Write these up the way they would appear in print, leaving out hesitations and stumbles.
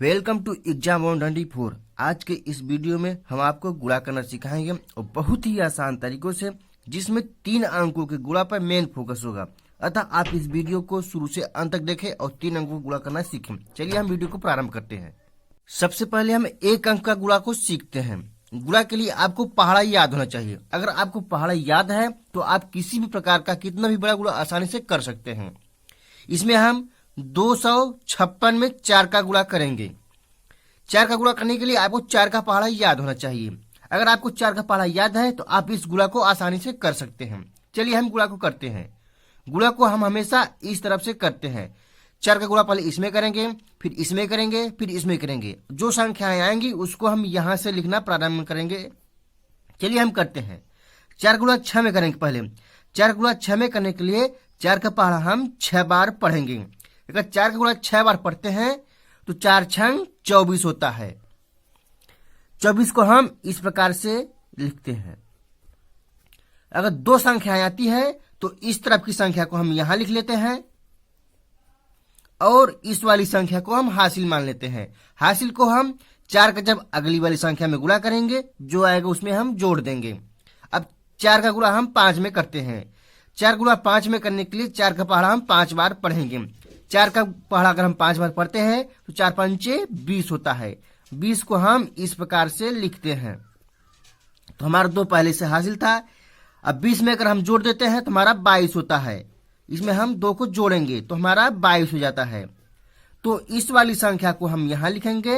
Welcome to exam 124। आज के इस वीडियो में हम आपको गुणा करना सिखाएंगे और बहुत ही आसान तरीकों से, जिसमें 3 अंकों के गुणा पर मेन फोकस होगा। अतः आप इस वीडियो को शुरू से अंत तक देखें और 3 अंकों को गुणा करना सीखें। चलिए हम वीडियो को प्रारंभ करते हैं। सबसे पहले हम 1 अंक का गुणा को सीखते हैं। गुणा के लिए आपको पहाड़ा याद होना चाहिए। अगर आपको पहाड़ा याद है तो आप किसी भी प्रकार का कितना भी बड़ा गुणा आसानी से कर सकते हैं। इसमें हम 256 में 4 का गुणा करेंगे। 4 का गुणा करने के लिए आपको 4 का पहाड़ा याद होना चाहिए। अगर आपको 4 का पहाड़ा याद है तो आप इस गुणा को आसानी से कर सकते हैं। चलिए हम गुणा को करते हैं। गुणा को हम हमेशा इस तरफ से करते हैं। 4 का गुणा पहले इसमें करेंगे, फिर इसमें करेंगे, फिर इसमें करेंगे। जो संख्याएं आएंगी उसको हम यहां से लिखना प्रारंभ करेंगे। चलिए हम करते हैं। 4 गुणा 6 में करेंगे। पहले 4 गुणा 6 में करने के लिए 4 का पहाड़ा हम 6 बार पढ़ेंगे। अगर 4 का गुणा 6 बार पढ़ते हैं तो 4 छंग 24 होता है। 24 को हम इस प्रकार से लिखते हैं। अगर 2 संख्याएं आती है तो इस तरफ की संख्या को हम यहां लिख लेते हैं और इस वाली संख्या को हम हासिल मान लेते हैं। हासिल को हम 4 का जब अगली वाली संख्या में गुणा करेंगे, जो आएगा उसमें हम जोड़ देंगे। अब 4 का गुणा हम 5 में करते हैं। 4 गुणा 5 में करने के लिए 4 का पहाड़ा हम 5 बार पढ़ेंगे। 4 का पहाड़ा अगर हम 5 बार पढ़ते हैं तो 4 पंचे 20 होता है। 20 को हम इस प्रकार से लिखते हैं। तो हमारा 2 पहले से हासिल था। अब 20 में अगर हम जोड़ देते हैं तो हमारा 22 होता है। इसमें हम 2 को जोड़ेंगे तो हमारा 22 हो जाता है। तो इस वाली संख्या को हम यहां लिखेंगे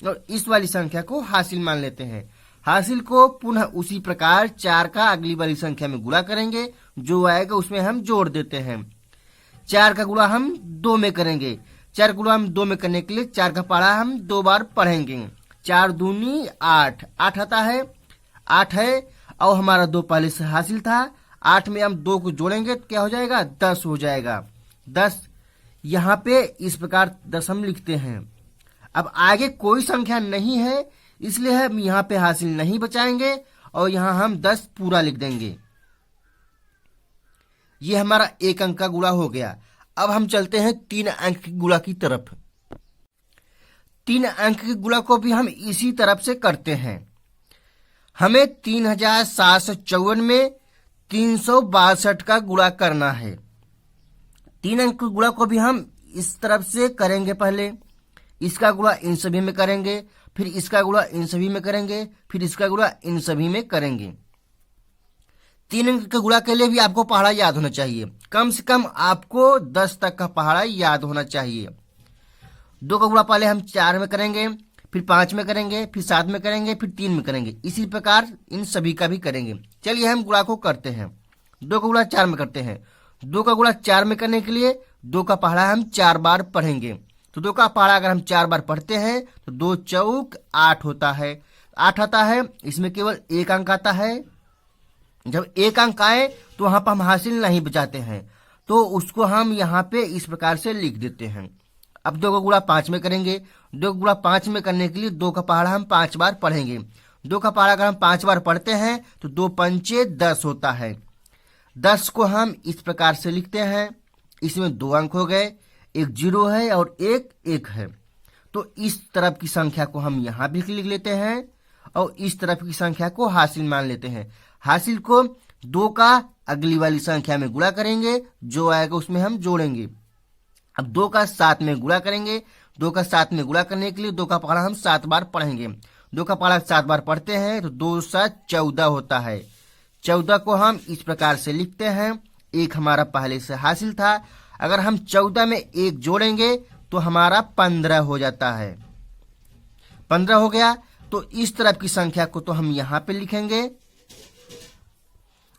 और इस वाली संख्या को हासिल मान लेते हैं। हासिल को पुनः उसी प्रकार 4 का अगली वाली संख्या में गुणा करेंगे, जो आएगा उसमें हम जोड़ देते हैं। 4 का गुणा हम 2 में करेंगे। 4 गुणा हम 2 में करने के लिए 4 का पहाड़ा हम 2 बार पढ़ेंगे। 4 दूनी 8, 8 आता है। 8 है और हमारा 2 पहले से हासिल था। 8 में हम 2 को जोड़ेंगे तो क्या हो जाएगा? 10 हो जाएगा। 10 यहाँ पे इस प्रकार 10 हम लिखते हैं। अब आगे कोई संख्या नहीं है, इसलिए हम यहाँ पे हासिल नहीं बचाएंगे और यहाँ हम 10 पूरा लिख देंगे। ये हमारा 1 अंक का गुणा हो गया। अब हम चलते हैं 3 अंक की गुणा की तरफ। 3 अंक की गुणा को भी हम इसी तरफ से करते हैं। हमें 3754 में 362 का गुणा करना है। 3 अंक की गुणा को भी हम इस तरफ से करेंगे। पहले इसका गुणा इन सभी में करेंगे, फिर इसका गुणा इन सभी में करेंगे, फिर इसका गुणा इन सभी में करेंगे। 3 अंक के गुणा के लिए भी आपको पहाड़ा याद होना चाहिए। कम से कम आपको 10 तक का पहाड़ा याद होना चाहिए। 2 का गुणा पहले हम 4 में करेंगे, फिर 5 में करेंगे, फिर 7 में करेंगे, फिर 3 में करेंगे। इसी प्रकार इन सभी का भी करेंगे। चलिए हम गुणा को करते हैं। 2 का गुणा 4 में करते हैं। 2 का गुणा 4 में करने के लिए 2 का पहाड़ा हम 4 बार पढ़ेंगे। तो 2 का पहाड़ा अगर हम 4 बार पढ़ते हैं तो 2 चौक 8 होता है। 8 आता है। इसमें केवल 1 अंक आता है। जब 1 अंक आए तो वहां पर हम हासिल नहीं बचाते हैं, तो उसको हम यहाँ पे इस प्रकार से लिख देते हैं। अब 2 का गुणा 5 में करेंगे। 2 का गुणा 5 में करने के लिए 2 का पहाड़ा हम 5 बार पढ़ेंगे। 2 का पहाड़ा अगर हम 5 बार पढ़ते हैं तो 2 पंचे 10 होता है। 10 को हम इस प्रकार से लिखते हैं। इसमें 2 अंक हो गए, एक 0 है और एक 1 है। तो इस तरफ की संख्या को हम यहाँ भी लिख लेते हैं और इस तरफ की संख्या को हासिल मान लेते हैं। हासिल को 2 का अगली वाली संख्या में गुणा करेंगे, जो आएगा उसमें हम जोड़ेंगे। अब 2 का 7 में गुणा करेंगे। 2 का 7 में गुणा करने के लिए 2 का पहाड़ा हम 7 बार पढ़ेंगे। 2 का पहाड़ा 7 बार पढ़ते हैं तो 2 7 14 होता है। 14 को हम इस प्रकार से लिखते हैं। 1 हमारा पहले से हासिल था। अगर हम 14 में 1 जोड़ेंगे तो हमारा 15 हो जाता है। 15 हो गया। तो इस तरफ की संख्या को तो हम यहाँ पे लिखेंगे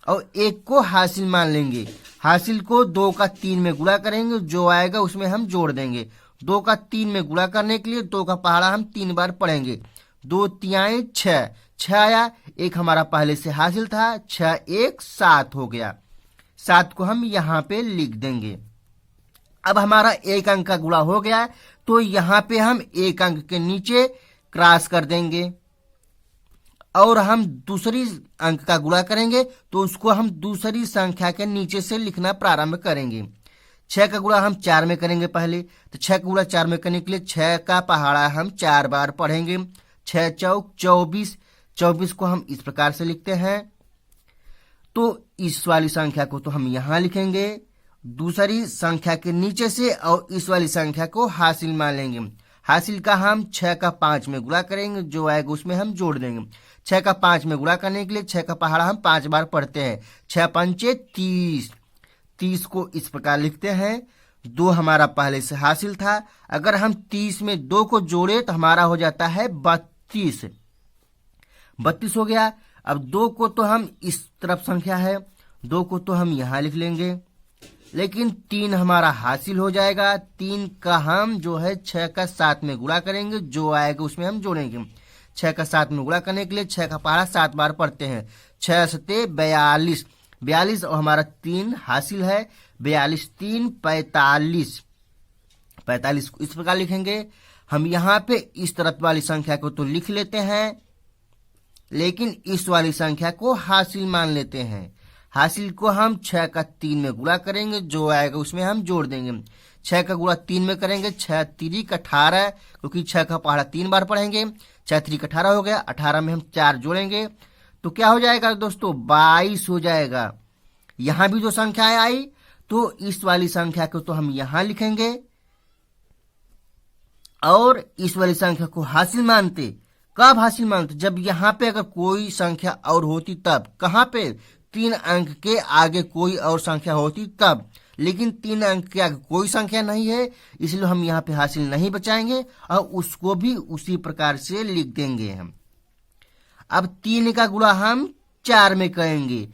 और 1 को हासिल मान लेंगे। हासिल को 2 का 3 में गुणा करेंगे, जो आएगा उसमें हम जोड़ देंगे। 2 का 3 में गुणा करने के लिए 2 का पहाड़ा हम 3 बार पढ़ेंगे। 2 तिहाई 6, 6 आया। 1 हमारा पहले से हासिल था। 6 1 7 हो गया। 7 को हम यहाँ पे लिख देंगे। अब हमारा 1 अंक का गुणा हो गया, तो यहाँ पे हम 1 अंक के नीचे क्रॉस कर देंगे और हम दूसरी अंक का गुणा करेंगे तो उसको हम दूसरी संख्या के नीचे से लिखना प्रारंभ करेंगे। 6 का गुणा हम 4 में करेंगे पहले, तो 6 का गुणा 4 में करने के लिए 6 का पहाड़ा हम 4 बार पढ़ेंगे। 6 चौक 24, 24 को हम इस प्रकार से लिखते हैं। तो इस वाली संख्या को तो हम यहाँ लिखेंगे दूसरी संख्या के नीचे से, और इस वाली संख्या को हासिल मान लेंगे। हासिल का हम 6 का 5 में गुणा करेंगे, जो आएगा उसमें हम जोड़ देंगे। 6 का 5 में गुणा करने के लिए 6 का पहाड़ा हम 5 बार पढ़ते हैं। 6 पंचे 30, 30 को इस प्रकार लिखते हैं। 2 हमारा पहले से हासिल था, अगर हम 30 में 2 को जोड़े तो हमारा हो जाता है 32, 32 हो गया। अब 2 को तो हम इस तरफ संख्या है, 2 को तो हम यहाँ लिख लेंगे, लेकिन 3 हमारा हासिल हो जाएगा। 3 का हम जो है 6 का 7 में गुणा करेंगे, जो आएगा उसमें हम जोड़ेंगे। 6 का 7 में गुणा करने के लिए 6 का पहाड़ा 7 बार पढ़ते हैं। 6 सते 42, 42 और हमारा 3 हासिल है। 42 3 45, 45 को इस प्रकार लिखेंगे। हम यहाँ पे इस तरफ वाली संख्या को तो लिख लेते हैं, लेकिन इस वाली संख्या को हासिल मान लेते हैं। हासिल को हम 6 का 3 में गुणा करेंगे, जो आएगा उसमें हम जोड़ देंगे। 6 का गुणा 3 में करेंगे, 6 3 18, क्योंकि 6 का पहाड़ा 3 बार पढ़ेंगे। 6 3 18 हो गया, 18 में हम 4 जोड़ेंगे तो क्या हो जाएगा दोस्तों, 22 हो जाएगा। यहां भी जो संख्याएं आई तो इस वाली संख्या को तो हम यहां लिखेंगे, और इस वाली संख्या को हासिल मानते। कब हासिल मानते, जब यहाँ पे अगर कोई संख्या और होती तब। कहाँ पे, 3 अंक के आगे कोई और संख्या होती तब, लेकिन 3 अंक के आगे कोई संख्या नहीं है, इसलिए हम यहाँ पे हासिल नहीं बचाएंगे और उसको भी उसी प्रकार से लिख देंगे हम। अब 3 का गुणा हम 4 में करेंगे।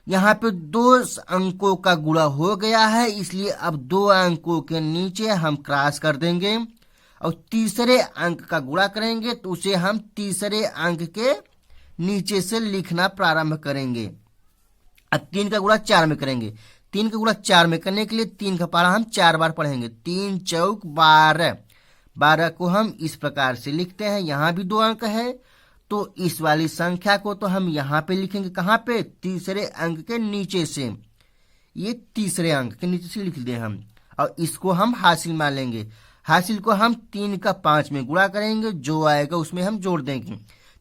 यहाँ पे 2 अंकों का गुणा हो गया है, इसलिए अब 2 अंकों के नीचे हम क्रॉस कर देंगे और तीसरे अंक का गुणा करेंगे, तो उसे हम तीसरे अंक के नीचे से लिखना प्रारंभ करेंगे। अब 3 का गुणा 4 में करेंगे। 3 का गुणा 4 में करने के लिए 3 का पहाड़ा हम 4 बार पढ़ेंगे। 3 चौक 12, 12 को हम इस प्रकार से लिखते हैं। यहाँ भी 2 अंक है, तो इस वाली संख्या को तो हम यहाँ पे लिखेंगे। कहाँ पे, तीसरे अंक के नीचे से। ये तीसरे अंक के नीचे से लिख दें हम, और इसको हम हासिल मान लेंगे। हासिल को हम 3 का 5 में गुणा करेंगे, जो आएगा उसमें हम जोड़ देंगे।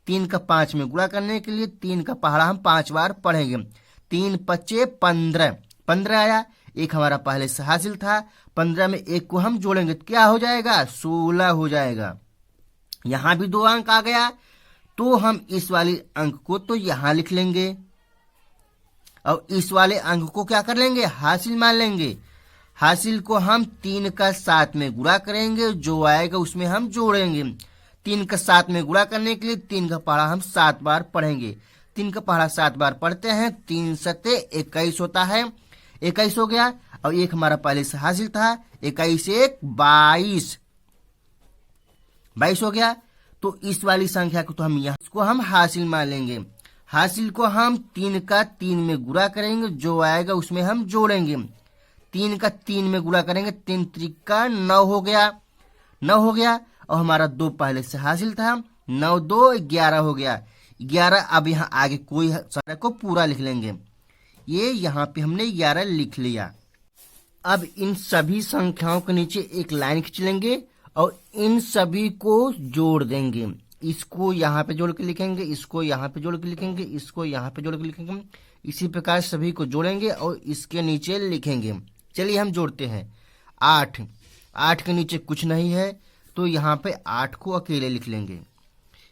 3 का 5 में गुणा करने के लिए 3 का पहाड़ा हम 5 बार पढ़ेंगे। 3 पच्चे 15, 15 आया। 1 हमारा पहले से हासिल था, 15 में 1 को हम जोड़ेंगे तो क्या हो जाएगा, 16 हो जाएगा। यहां भी 2 अंक आ गया, तो हम इस वाले अंक को तो यहां लिख लेंगे, और इस वाले अंक को क्या कर लेंगे, हासिल मान लेंगे। हासिल को हम 3 का 7 में गुणा करेंगे, जो आएगा उसमें हम जोड़ेंगे। 3 का 7 में गुणा करने के लिए 3 का पहाड़ा हम 7 बार पढ़ेंगे। 3 का पहाड़ा 7 बार पढ़ते हैं। 3 सते 21 होता है, 21 हो गया। और 1 हमारा पहले से हासिल था, 21 1 22, 22 हो गया। तो इस वाली संख्या को तो हम यहाँ इसको हम हासिल मान लेंगे। हासिल को हम 3 का 3 में गुणा करेंगे, जो आएगा उसमें हम जोड़ेंगे। 3 का 3 में गुणा करेंगे, 3 त्रिका 9 हो गया, 9 हो गया। और हमारा 2 पहले से हासिल था, 9 2 11 हो गया, 11। अब यहाँ आगे कोई संख्या को पूरा लिख लेंगे। ये यहाँ पे हमने 11 लिख लिया। अब इन सभी संख्याओं के नीचे एक लाइन खींच लेंगे और इन सभी को जोड़ देंगे। इसको यहाँ पे जोड़ के लिखेंगे, इसको यहाँ पे जोड़ के लिखेंगे, इसको यहाँ पे जोड़ के लिखेंगे। इसी प्रकार सभी को जोड़ेंगे और इसके नीचे लिखेंगे। चलिए हम जोड़ते हैं। 8, 8 के नीचे कुछ नहीं है, तो यहाँ पे 8 को अकेले लिख लेंगे।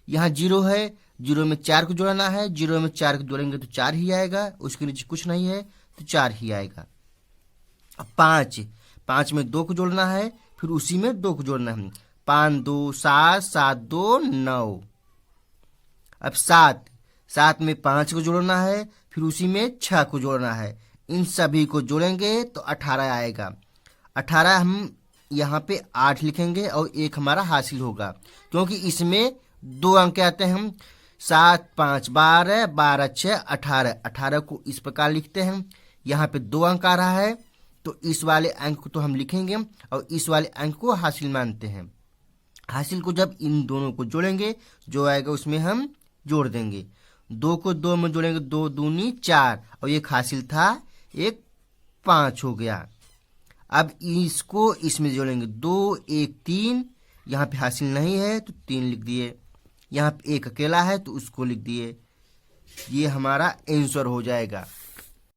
यहाँ 0 है, 0 में 4 को जोड़ना है, 0 में 4 को जोड़ेंगे तो 4 ही आएगा। उसके नीचे कुछ नहीं है तो 4 ही आएगा। 5, 5 में 2 को जोड़ना है, फिर उसी में 2 को जोड़ना है। 5 2 7, 7 2 9। अब 7, 7 में 5 को जोड़ना है, फिर उसी में 6 को जोड़ना है। इन सभी को जोड़ेंगे तो 18 आएगा। 18 हम यहाँ पे 8 लिखेंगे और 1 हमारा हासिल होगा, क्योंकि इसमें 2 अंक आते हैं। हम 7 5 12, 12 6 18, 18 को इस प्रकार लिखते हैं। यहाँ पे 2 अंक आ रहा है, तो इस वाले अंक को तो हम लिखेंगे और इस वाले अंक को हासिल मानते हैं। हासिल को जब इन दोनों को जोड़ेंगे, जो आएगा उसमें हम जोड़ देंगे। 2 को 2 में जोड़ेंगे, 2 दूनी 4, और एक हासिल था, 1 5 हो गया। अब इसको इसमें जोड़ेंगे, 2 1 3, यहाँ पे हासिल नहीं है तो 3 लिख दिए, यहाँ पे 1 अकेला है तो उसको लिख दिए। ये हमारा आंसर हो जाएगा।